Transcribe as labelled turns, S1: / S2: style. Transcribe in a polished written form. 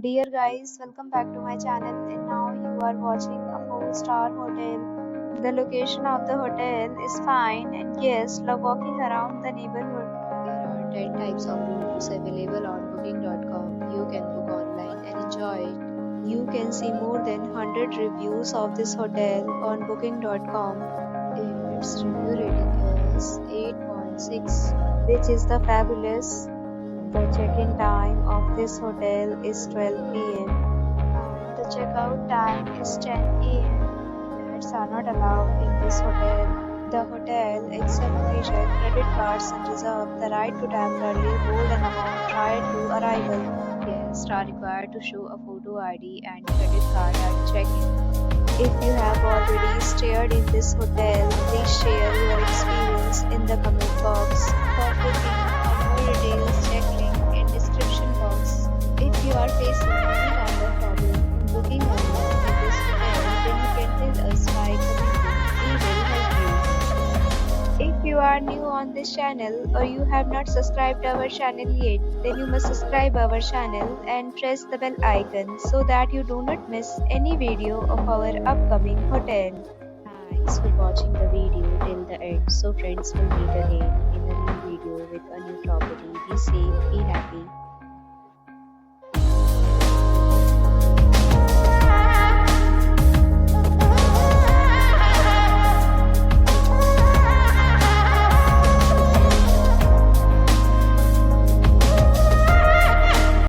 S1: Dear guys, welcome back to my channel and now you are watching a 4-star hotel. The location of the hotel is fine and guests love walking around the neighborhood.
S2: There are 10 types of rooms available on booking.com. You can book online and enjoy it.
S1: You can see more than 100 reviews of this hotel on booking.com,
S2: Its review rating is 8.6,
S1: which is the fabulous. The check-in time of this hotel is 12 p.m. and the checkout time is 10 a.m. Pets are not allowed in this hotel. The hotel accepts major credit cards and reserves the right to temporarily hold an amount prior to arrival.
S2: guests are required to show a photo ID and credit card at check-in.
S1: If you have already stayed in this hotel, please share your experience in the comment box. For booking or more details, check link in description box. If you are facing any kind of problem in booking a room in this hotel, then you can tell us by commenting. We will help you. If you are new on this channel or you have not subscribed our channel yet, then you must subscribe our channel and press the bell icon so that you do not miss any video of our upcoming hotel.
S2: Thanks for watching the video till the end. So friends, will meet again in a new video with a new property. Be safe, be happy.